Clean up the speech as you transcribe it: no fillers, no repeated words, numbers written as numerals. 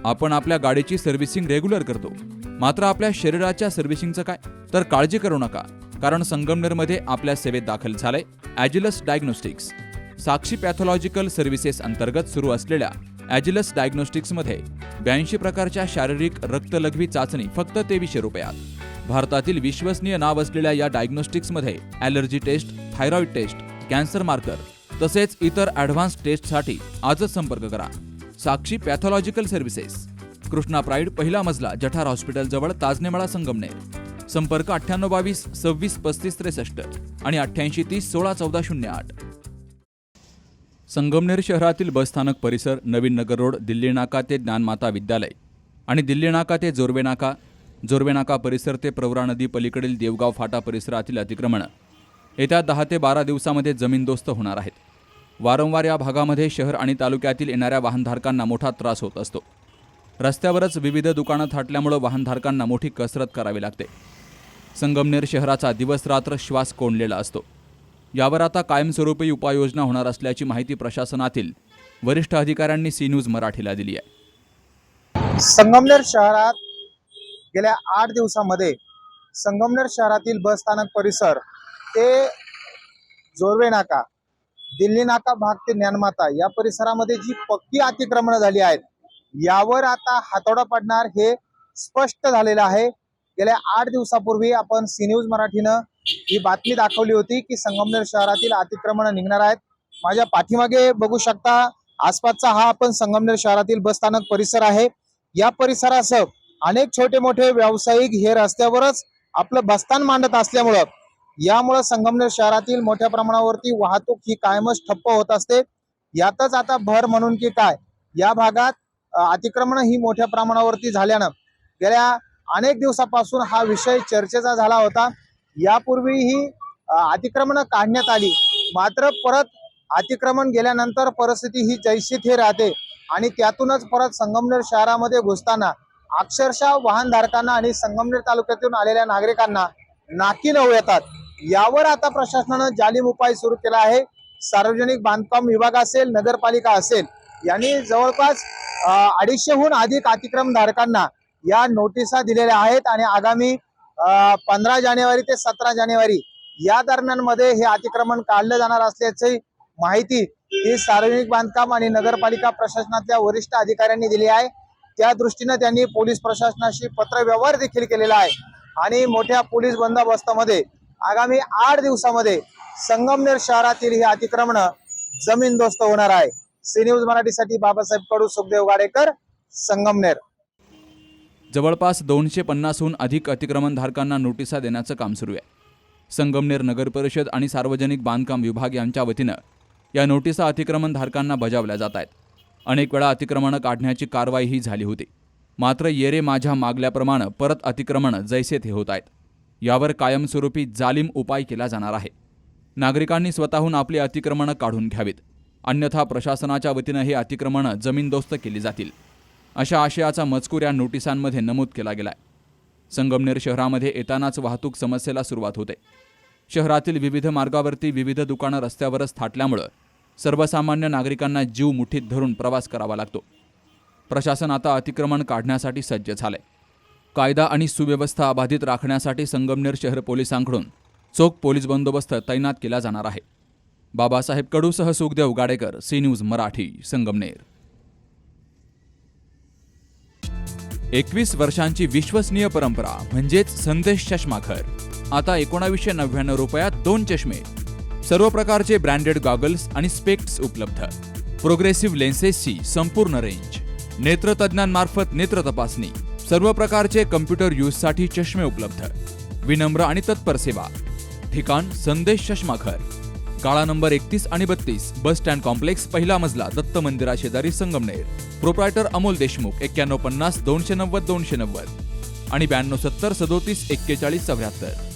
आपण आपल्या गाडीची सर्व्हिसिंग रेग्युलर करतो, मात्र आपल्या शरीराच्या सर्व्हिसिंगचं काय? तर काळजी करू नका, कारण संगमनेरमध्ये आपल्या सेवेत दाखल झालंय ॲजिलस डायग्नोस्टिक्स. साक्षी पॅथॉलॉजिकल सर्व्हिसेस अंतर्गत सुरू असलेल्या ॲजिलस डायग्नोस्टिक्समध्ये 82 प्रकारच्या शारीरिक रक्तलघवी चाचणी फक्त 2300 रुपयात. भारतातील विश्वसनीय नाव असलेल्या या डायग्नोस्टिक्समध्ये allergy test, thyroid test, cancer marker तसेच इतर ॲडव्हान्स टेस्टसाठी आजच संपर्क करा. Sakshi pathological services, Krishna pride, पहिला मजला, जठार हॉस्पिटल जवळ, ताजनेमाळा, संगमनेर. संपर्क 9822 26 35 63 आणि 88 30 16 14 08. संगमनेर शहरातील बसस्थानक परिसर, नवीन नगर रोड, दिल्ली नाका ते ज्ञानमाता विद्यालय आणि दिल्ली नाका ते जोर्वे नाका परिसर ते प्रवरा नदी पलीकडील देवगाव फाटा परिसरातील अतिक्रमण येत्या 10 ते 12 दिवसामध्ये जमीनदोस्त होणार आहेत. वारंवार या भागामध्ये शहर आणि तालुक्यातील येणाऱ्या वाहनधारकांना मोठा त्रास होत असतो. रस्त्यावरच विविध दुकानं थाटल्यामुळे वाहनधारकांना मोठी कसरत करावी लागते. संगमनेर शहराचा दिवसरात्र श्वास कोंडलेला असतो. यावर आता कायमस्वरूपी उपाययोजना होणार असल्याची माहिती प्रशासनातील वरिष्ठ अधिकाऱ्यांनी सी न्यूज मराठीला दिली आहे. संगमनेर शहरात गेल्या 8 दिवसांमध्ये संगमनेर शहरातील बसस्थानक परिसर ते जोर्वे नाका, दिल्ली नाका भाग ते ज्ञानमाता या परिसरामध्ये जी पक्की अतिक्रमणं झाली आहेत, यावर आता हातोडा पडणार हे स्पष्ट झालेलं आहे. गेल्या 8 दिवसापूर्वी आपण सी न्यूज मराठीनं ही बातमी दाखवली होती की संगमनेर शहरातील अतिक्रमण निघणार आहेत. माझ्या पाठीमागे बघू शकता, आसपासचा हा आपण संगमनेर शहरातील बसस्थानक परिसर आहे. या परिसरासह अनेक छोटे मोठे व्यावसायिक हे रस्त्यावरच आपलं बसस्थान मांडत असल्यामुळं यामुळे संगमनेर शहरातील मोठ्या प्रमाणावरती वाहतूक ही कायमच ठप्प होत असते. यातच आता भर म्हणून की काय, या भागात अतिक्रमण ही मोठ्या प्रमाणावरती झाल्यानं गेल्या अनेक दिवसापासून हा विषय चर्चेचा झाला होता. यापूर्वी ही अतिक्रमण काढण्यात आली, मात्र परत अतिक्रमण गेल्यानंतर परिस्थिती ही जैशी थे राहते आणि त्यातूनच परत संगमनेर शहरामध्ये घुसताना अक्षरशः वाहनधारकांना आणि संगमनेर तालुक्यातून आलेल्या नागरिकांना नाकी नऊ येतात. यावर आता प्रशासनानं जालीम उपाय सुरू केला आहे. सार्वजनिक बांधकाम विभाग असेल, नगरपालिका असेल, यांनी जवळपास 250हून अधिक अतिक्रमणधारकांना या नोटिसा दिलेल्या आहेत आणि आगामी 15 जानेवारी ते 17 जानेवारी या दरम्यान मध्ये हे अतिक्रमण काढलं जाणार असल्याची माहिती ही सार्वजनिक बांधकाम आणि नगरपालिका प्रशासनातल्या वरिष्ठ अधिकाऱ्यांनी दिली आहे. त्या दृष्टीने त्यांनी पोलीस प्रशासनाशी पत्रव्यवहार देखील केलेला आहे आणि मोठ्या पोलीस बंदोबस्तामध्ये आगामी 8 दिवसामध्ये संगमनेर शहरातील ही अतिक्रमण जमीनदोस्त होणार आहे. सी न्यूज मराठीसाठी बाबासाहेब कडू, सुखदेव गाडेकर, संगमनेर. जवळपास 250हून अधिक अतिक्रमणधारकांना नोटिसा देण्याचं काम सुरू आहे. संगमनेर नगर परिषद आणि सार्वजनिक बांधकाम विभाग यांच्या वतीनं या नोटिसा अतिक्रमणधारकांना बजावल्या जात आहेत. अनेक वेळा अतिक्रमणं काढण्याची कारवाईही झाली होती, मात्र येरे माझ्या मागल्याप्रमाणे परत अतिक्रमण जैसे थे होत आहेत. यावर कायमस्वरूपी जालीम उपाय केला जाणार आहे. नागरिकांनी स्वतःहून आपली अतिक्रमणं काढून घ्यावीत, अन्यथा प्रशासनाच्या वतीनं हे अतिक्रमणं जमीनदोस्त केली जातील, अशा आशयाचा मजकूर या नोटिसांमध्ये नमूद केला गेलाय. संगमनेर शहरामध्ये येतानाच वाहतूक समस्येला सुरुवात होते. शहरातील विविध मार्गावरती विविध दुकानं रस्त्यावरच थाटल्यामुळं सर्वसामान्य नागरिकांना जीव मुठीत धरून प्रवास करावा लागतो. प्रशासन आता अतिक्रमण काढण्यासाठी सज्ज झालंय. कायदा आणि सुव्यवस्था अबाधित राखण्यासाठी संगमनेर शहर पोलिसांकडून चोख पोलीस बंदोबस्त तैनात केला जाणार आहे. बाबासाहेब कडूसह सुखदेव गाडेकर, सी न्यूज मराठी, संगमनेर. 21 वर्षांची विश्वसनीय परंपरा म्हणजेच संदेश चष्माघर. आता 1999 रुपयात 2 चष्मे, सर्व प्रकारचे ब्रँडेड गॉगल्स आणि स्पेक्ट्स उपलब्ध. प्रोग्रेसिव्ह लेन्सेसची संपूर्ण रेंज, नेत्रतज्ञांमार्फत नेत्र तपासणी, सर्व प्रकारचे कम्प्युटर यूजसाठी चष्मे उपलब्ध. विनम्र आणि तत्पर सेवा. ठिकाण संदेश चष्माघर, गाळा नंबर 31 आणि 32, बस स्टँड कॉम्प्लेक्स, पहिला मजला, दत्त मंदिरा शेजारी, संगमनेर. प्रोप्रायटर अमोल देशमुख. 9150 290 290 आणि 9270 37 41 74.